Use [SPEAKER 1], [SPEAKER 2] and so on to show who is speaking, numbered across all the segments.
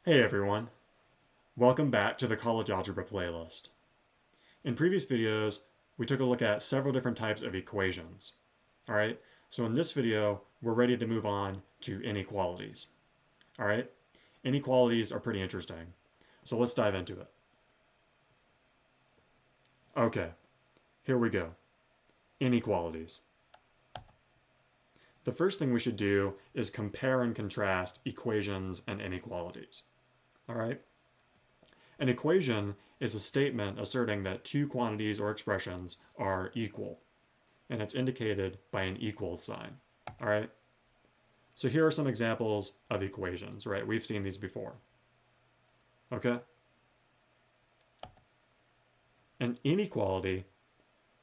[SPEAKER 1] Hey everyone, welcome back to the College Algebra playlist. In previous videos, we took a look at several different types of equations. Alright, so in this video, we're ready to move on to inequalities. Alright, inequalities are pretty interesting, so let's dive into it. Okay, here we go. Inequalities. The first thing we should do is compare and contrast equations and inequalities. Alright? An equation is a statement asserting that two quantities or expressions are equal, and it's indicated by an equal sign. All right? So here are some examples of equations, right? We've seen these before. Okay? An inequality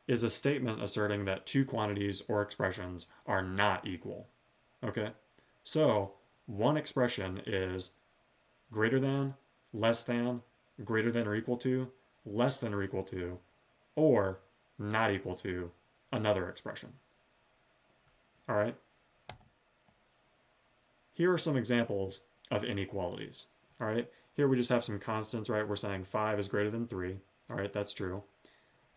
[SPEAKER 1] is a statement asserting that two quantities or expressions are not equal. Okay? So one expression is greater than, less than, greater than or equal to, less than or equal to, or not equal to another expression. All right? Here are some examples of inequalities. All right? Here we just have some constants, right? We're saying 5 is greater than 3. All right, that's true.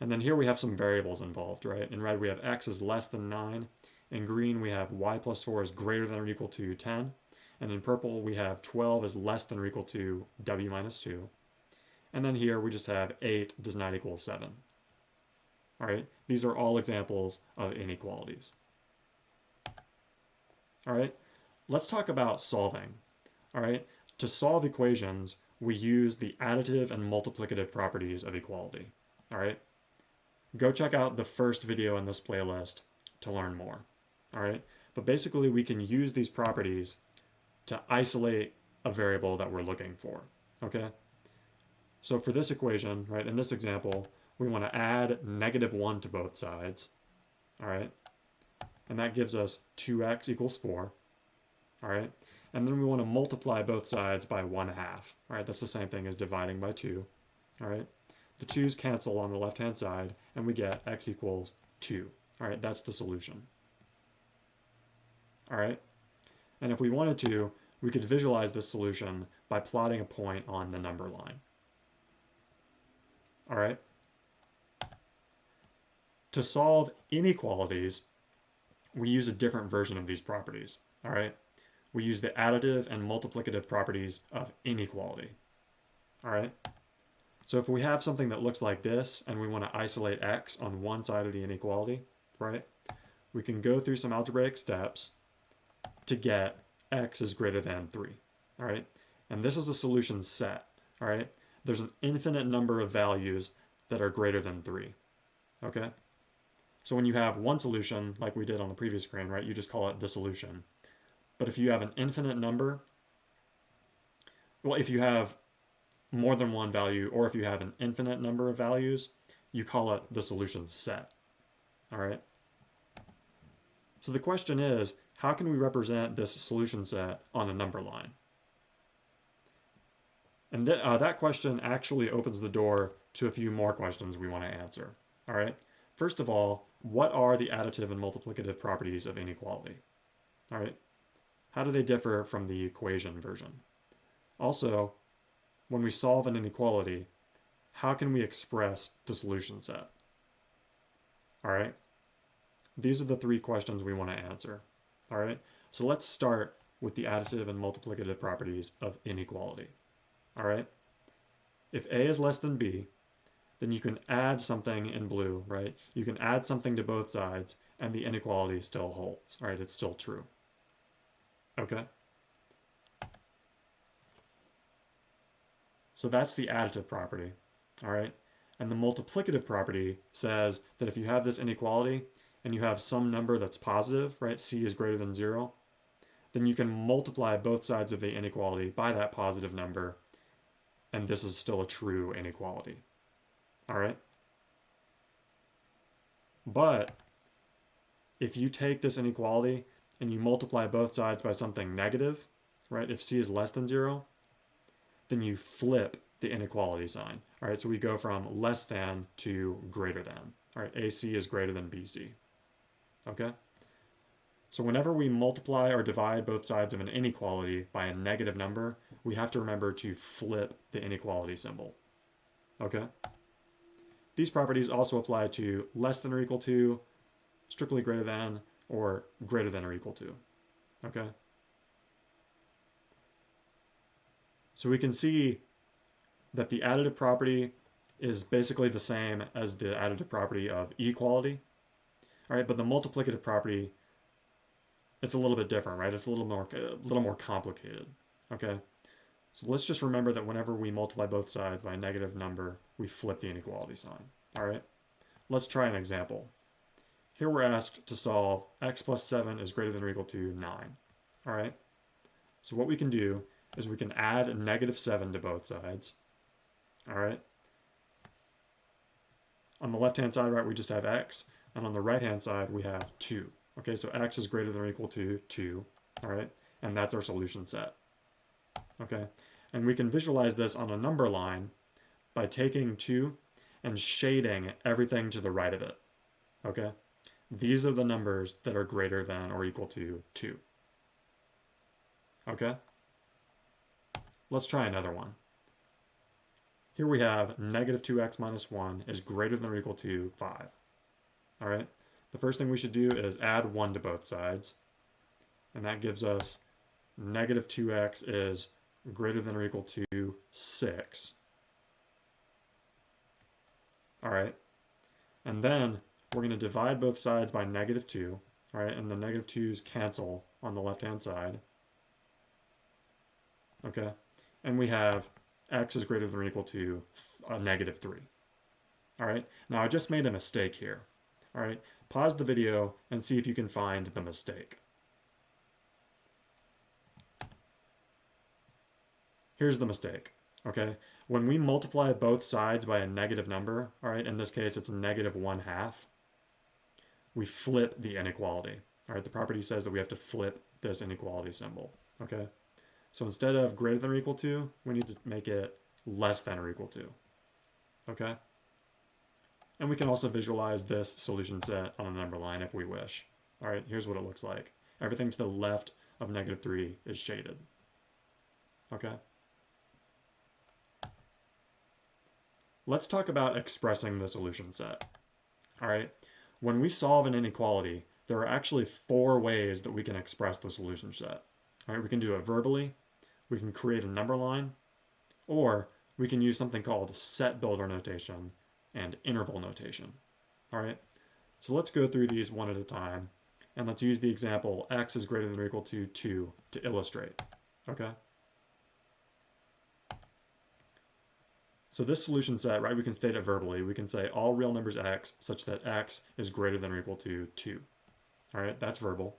[SPEAKER 1] And then here we have some variables involved, right? In red we have x is less than 9. In green we have y plus 4 is greater than or equal to 10. And in purple we have 12 is less than or equal to w minus 2. And then here we just have 8 does not equal 7. All right, these are all examples of inequalities. All right, let's talk about solving. All right, to solve equations, we use the additive and multiplicative properties of equality. All right, go check out the first video in this playlist to learn more. All right, but basically we can use these properties to isolate a variable that we're looking for. Okay, so for this equation, right, in this example, we want to add negative 1 to both sides. All right, and that gives us 2x equals 4. All right, and then we want to multiply both sides by 1/2. All right, that's the same thing as dividing by 2. All right, the 2's cancel on the left-hand side, and we get x equals 2. All right, that's the solution. All right, and if we wanted to, we could visualize this solution by plotting a point on the number line. All right, to solve inequalities, we use a different version of these properties. All right, we use the additive and multiplicative properties of inequality. All right, so if we have something that looks like this and we want to isolate x on one side of the inequality, right, we can go through some algebraic steps to get x is greater than 3. All right, and this is a solution set. All right, there's an infinite number of values that are greater than 3. Okay, so when you have one solution, like we did on the previous screen, right, you just call it the solution. But if you have an infinite number, well, if you have more than one value, or if you have an infinite number of values, you call it the solution set. All right? So the question is, how can we represent this solution set on a number line? And that question actually opens the door to a few more questions we want to answer. All right? First of all, what are the additive and multiplicative properties of inequality? All right? How do they differ from the equation version? Also, when we solve an inequality, how can we express the solution set? All right? These are the three questions we want to answer. All right? So let's start with the additive and multiplicative properties of inequality. All right? If A is less than B, then you can add something in blue, right? You can add something to both sides and the inequality still holds, right? It's still true. Okay? So that's the additive property, all right? And the multiplicative property says that if you have this inequality and you have some number that's positive, right, c is greater than 0, then you can multiply both sides of the inequality by that positive number, and this is still a true inequality, all right? But if you take this inequality and you multiply both sides by something negative, right, if c is less than 0, then you flip the inequality sign. All right, so we go from less than to greater than. All right, AC is greater than BC. Okay? So whenever we multiply or divide both sides of an inequality by a negative number, we have to remember to flip the inequality symbol. Okay? These properties also apply to less than or equal to, strictly greater than, or greater than or equal to. Okay? So we can see that the additive property is basically the same as the additive property of equality. All right, but the multiplicative property, it's a little bit different, right? It's a little more complicated. Okay? So let's just remember that whenever we multiply both sides by a negative number, we flip the inequality sign. All right? Let's try an example. Here we're asked to solve x plus 7 is greater than or equal to 9. All right? So what we can do is we can add a negative 7 to both sides. All right? On the left-hand side, right, we just have x. And on the right-hand side, we have 2. Okay, so x is greater than or equal to 2. All right? And that's our solution set. Okay? And we can visualize this on a number line by taking 2 and shading everything to the right of it. Okay? These are the numbers that are greater than or equal to 2. Okay? Let's try another one. Here we have negative 2x minus 1 is greater than or equal to 5. All right? The first thing we should do is add 1 to both sides. And that gives us negative 2x is greater than or equal to 6. All right? And then we're going to divide both sides by negative 2. All right? And the negative 2's cancel on the left-hand side. Okay? And we have x is greater than or equal to negative 3. All right? Now I just made a mistake here. All right? Pause the video and see if you can find the mistake. Here's the mistake. Okay? When we multiply both sides by a negative number, all right, in this case it's negative 1/2, we flip the inequality. All right? The property says that we have to flip this inequality symbol. Okay? So instead of greater than or equal to, we need to make it less than or equal to. Okay? And we can also visualize this solution set on a number line if we wish. All right, here's what it looks like. Everything to the left of negative 3 is shaded. Okay? Let's talk about expressing the solution set. All right? When we solve an inequality, there are actually 4 ways that we can express the solution set. All right, we can do it verbally, we can create a number line, or we can use something called set builder notation and interval notation. All right, so let's go through these one at a time, and let's use the example x is greater than or equal to 2 to illustrate. Okay? So this solution set, right, we can state it verbally. We can say all real numbers x such that x is greater than or equal to 2. All right, that's verbal.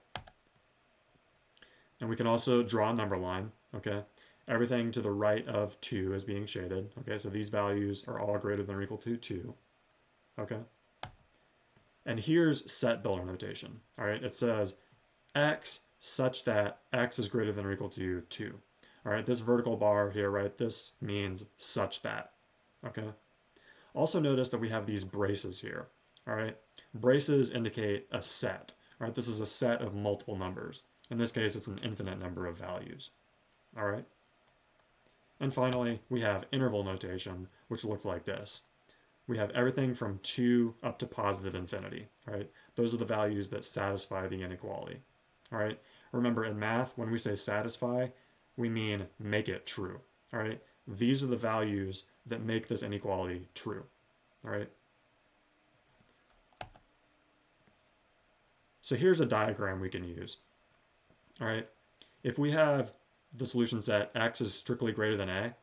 [SPEAKER 1] And we can also draw a number line, okay? Everything to the right of 2 is being shaded, okay? So these values are all greater than or equal to 2, okay? And here's set builder notation, all right? It says x such that x is greater than or equal to 2. All right, this vertical bar here, right, this means such that, okay? Also notice that we have these braces here, all right? Braces indicate a set, all right? This is a set of multiple numbers. In this case, it's an infinite number of values. All right? And finally, we have interval notation, which looks like this. We have everything from 2 up to positive infinity. All right? Those are the values that satisfy the inequality. All right? Remember, in math, when we say satisfy, we mean make it true. All right? These are the values that make this inequality true. All right? So here's a diagram we can use. All right, if we have the solution set x is strictly greater than a,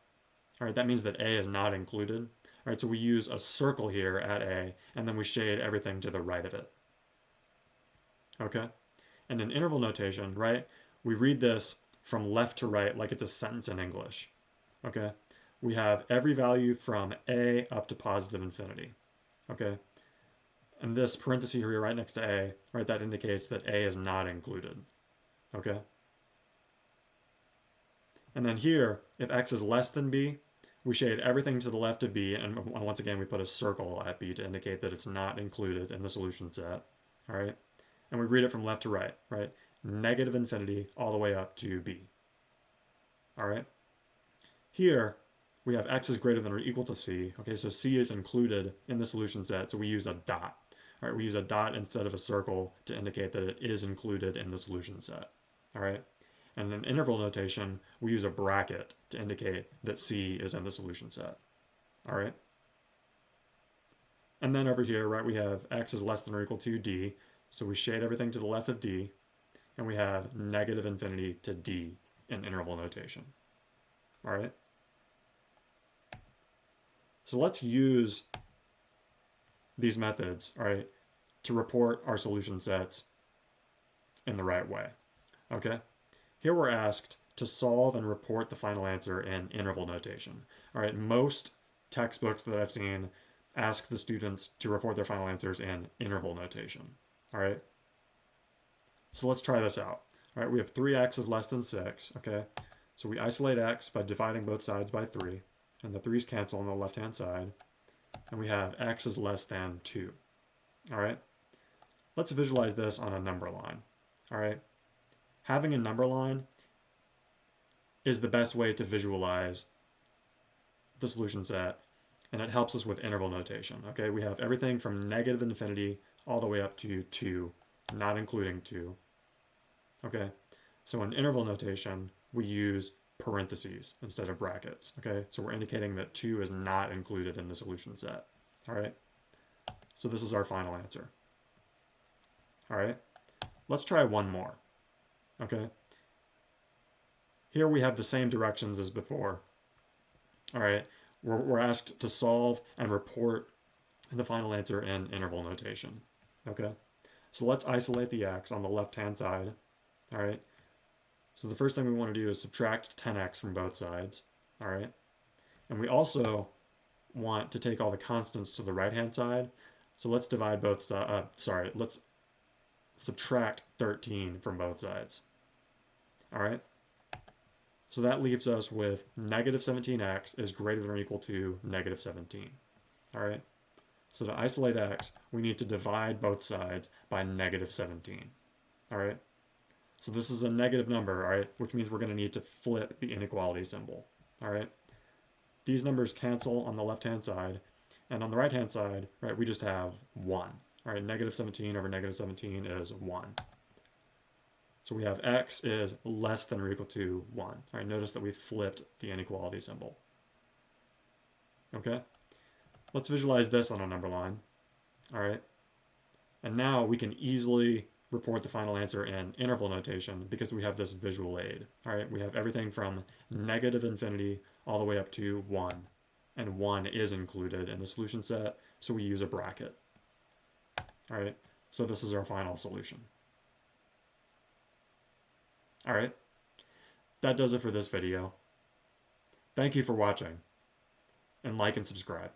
[SPEAKER 1] all right, that means that a is not included. All right, so we use a circle here at a, and then we shade everything to the right of it. Okay, and in interval notation, right, we read this from left to right like it's a sentence in English. Okay, we have every value from a up to positive infinity. Okay, and this parenthesis here right next to a, right, that indicates that a is not included. Okay? And then here, if x is less than b, we shade everything to the left of b, and once again we put a circle at b to indicate that it's not included in the solution set. All right? And we read it from left to right, right? Negative infinity all the way up to b. All right? Here, we have x is greater than or equal to c. Okay, so c is included in the solution set, so we use a dot. All right, we use a dot instead of a circle to indicate that it is included in the solution set. All right? And in interval notation, we use a bracket to indicate that c is in the solution set. All right? And then over here, right, we have x is less than or equal to d, so we shade everything to the left of d, and we have negative infinity to d in interval notation. All right? So let's use these methods, all right, to report our solution sets in the right way. Okay? Here we're asked to solve and report the final answer in interval notation. All right, most textbooks that I've seen ask the students to report their final answers in interval notation. All right? So let's try this out. All right, we have 3x is less than 6, okay? So we isolate x by dividing both sides by 3, and the 3's cancel on the left-hand side, and we have x is less than 2. All right? Let's visualize this on a number line. All right? Having a number line is the best way to visualize the solution set, and it helps us with interval notation. Okay, we have everything from negative infinity all the way up to 2, not including 2. Okay, so in interval notation, we use parentheses instead of brackets. Okay, so we're indicating that 2 is not included in the solution set. All right, so this is our final answer. All right, let's try one more. Okay, here we have the same directions as before. All right, we're asked to solve and report the final answer in interval notation. Okay, so let's isolate the x on the left-hand side. All right, so the first thing we want to do is subtract 10x from both sides. All right, and we also want to take all the constants to the right-hand side. So let's divide both sides. Let's subtract 13 from both sides. All right, so that leaves us with negative 17x is greater than or equal to negative 17. All right, so to isolate x, we need to divide both sides by negative 17. All right, so this is a negative number, all right, which means we're going to need to flip the inequality symbol. All right, these numbers cancel on the left-hand side, and on the right-hand side, right, we just have 1. All right, negative 17 over negative 17 is 1. So we have x is less than or equal to 1. All right, notice that we flipped the inequality symbol. Okay, let's visualize this on a number line. All right, and now we can easily report the final answer in interval notation because we have this visual aid. All right, we have everything from negative infinity all the way up to 1, and 1 is included in the solution set, so we use a bracket. All right, so this is our final solution. All right, that does it for this video. Thank you for watching, and like and subscribe.